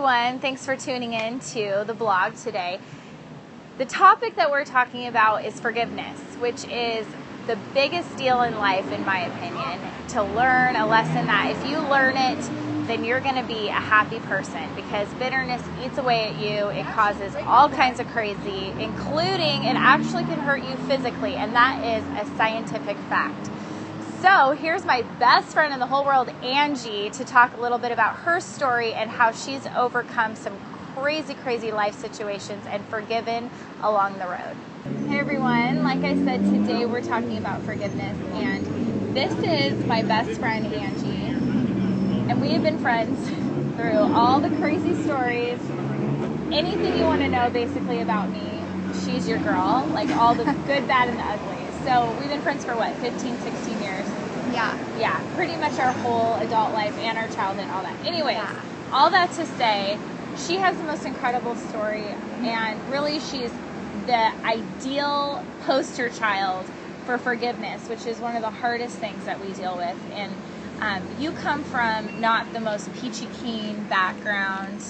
everyone. Thanks for tuning in to the blog today. The topic that we're talking about is forgiveness, which is the biggest deal in life, in my opinion, to learn a lesson that if you learn it, then you're going to be a happy person, because bitterness eats away at you. It causes all kinds of crazy, including it actually can hurt you physically, and that is a scientific fact. So here's my best friend in the whole world, Angie, to talk a little bit about her story and how she's overcome some crazy life situations and forgiven along the road. Hey everyone, like I said, today we're talking about forgiveness, and this is my best friend, Angie, and we have been friends through all the crazy stories. Anything you want to know basically about me, she's your girl, like all the good, bad, and the ugly. So we've been friends for what, 15, 16 years? Yeah, pretty much our whole adult life and our childhood and all that. Anyways, all that to say, she has the most incredible story, and really she's the ideal poster child for forgiveness, which is one of the hardest things that we deal with. And you come from not the most peachy keen background.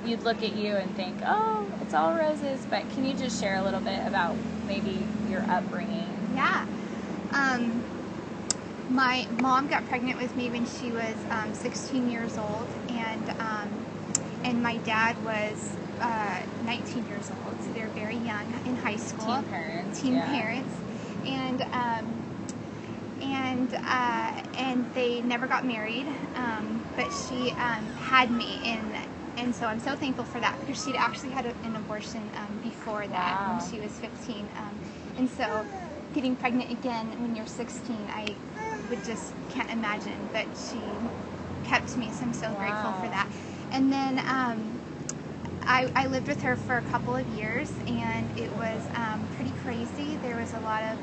You'd look at you and think, oh, it's all roses, but can you just share a little bit about maybe your upbringing? Yeah. My mom got pregnant with me when she was 16 years old, and my dad was 19 years old, so they were very young in high school. Teen parents. And they never got married, but she had me, and so I'm so thankful for that, because she'd actually had an abortion before that when she was 15. And so getting pregnant again when you're 16, I would just can't imagine, but she kept me, so I'm so grateful for that. And then I lived with her for a couple of years, and it was pretty crazy. There was a lot of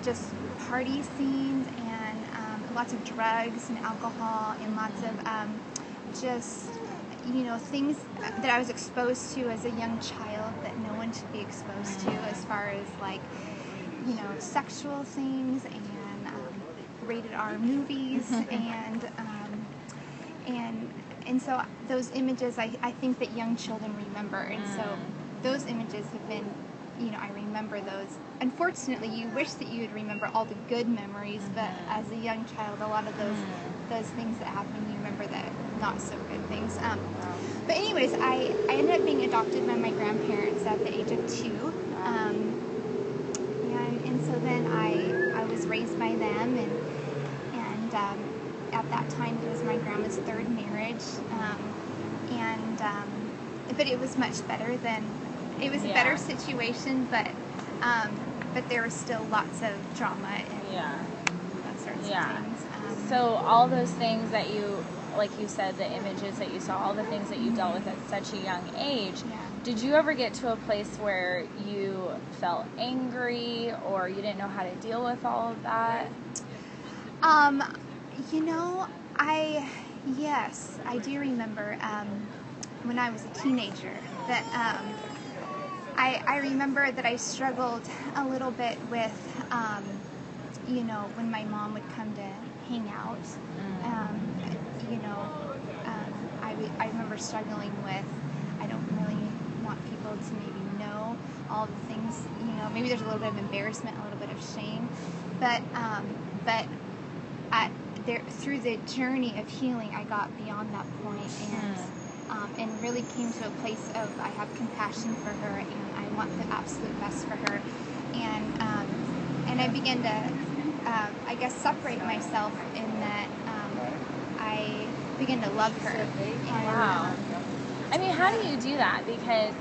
just party scenes, and lots of drugs and alcohol, and lots of just, you know, things that I was exposed to as a young child that no one should be exposed to, as far as, like, you know, sexual things and rated R movies and so those images I think that young children remember, and so those images have been, you know, I remember those. Unfortunately, you wish that you would remember all the good memories, but as a young child, a lot of those things that happen, you remember the not so good things. But anyways, I ended up being adopted by my grandparents at the age of 2, and so then I was raised by them, and at that time it was my grandma's third marriage, but it was much better than, it was a better situation, but there was still lots of drama and that sorts of things. So all those things that you, like you said, the images that you saw, all the things that you dealt with at such a young age, did you ever get to a place where you felt angry or you didn't know how to deal with all of that? You know, yes, I do remember when I was a teenager that I remember that I struggled a little bit with, you know, when my mom would come to hang out. You know, I remember struggling with, I don't really want people to maybe know all the things, you know, maybe there's a little bit of embarrassment, a little bit of shame, but through the journey of healing, I got beyond that point, and really came to a place of, I have compassion for her, and I want the absolute best for her, and I began to, I guess, separate myself in that I began to love her. And, I mean, how do you do that? Because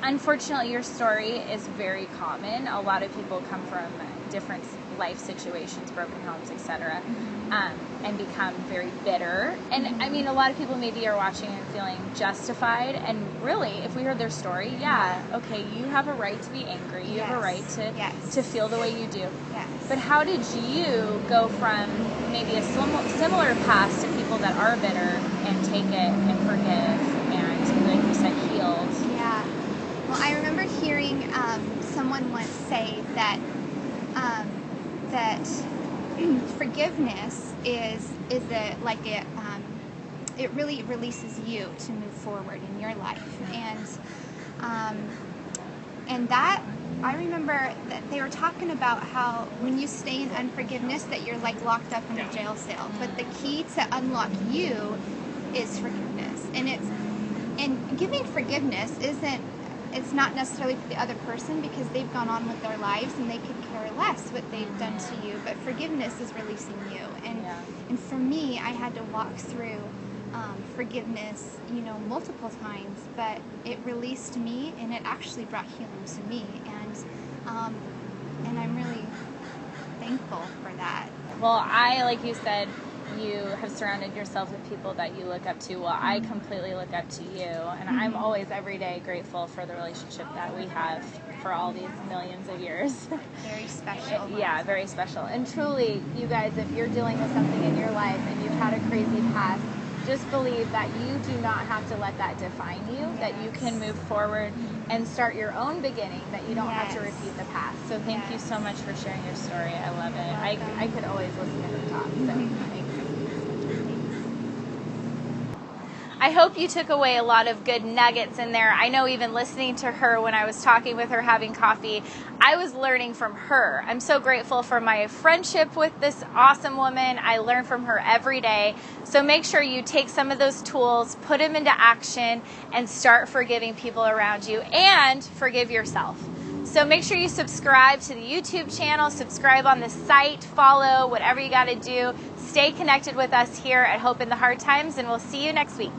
unfortunately, your story is very common. A lot of people come from different life situations, broken homes, etc., and become very bitter. And I mean, a lot of people maybe are watching and feeling justified. And really, if we heard their story, okay, you have a right to be angry. You have a right to feel the way you do. But how did you go from maybe a similar past to people that are bitter and take it and forgive and, like you said, healed? Yeah. Well, I remember hearing someone once say that forgiveness is like it really releases you to move forward in your life. And that, I remember that they were talking about how when you stay in unforgiveness that you're like locked up in a jail cell. But the key to unlock you is forgiveness. And giving forgiveness it's not necessarily for the other person because they've gone on with their lives and they could care less what they've done to you. But forgiveness is releasing you. And for me, I had to walk through forgiveness, multiple times, but it released me and it actually brought healing to me. And I'm really thankful for that. Well, like you said, you have surrounded yourself with people that you look up to. Well, I completely look up to you, and I'm always every day grateful for the relationship that we have for all these millions of years. Very special. Yeah, very special. And truly, you guys, if you're dealing with something in your life and you've had a crazy past, just believe that you do not have to let that define you, that you can move forward and start your own beginning, that you don't have to repeat the past. So thank you so much for sharing your story. I love it. I could always listen to her talk. So thanks. I hope you took away a lot of good nuggets in there. I know even listening to her when I was talking with her having coffee, I was learning from her. I'm so grateful for my friendship with this awesome woman. I learn from her every day. So make sure you take some of those tools, put them into action, and start forgiving people around you and forgive yourself. So make sure you subscribe to the YouTube channel, subscribe on the site, follow, whatever you got to do. Stay connected with us here at Hope in the Hard Times, and we'll see you next week.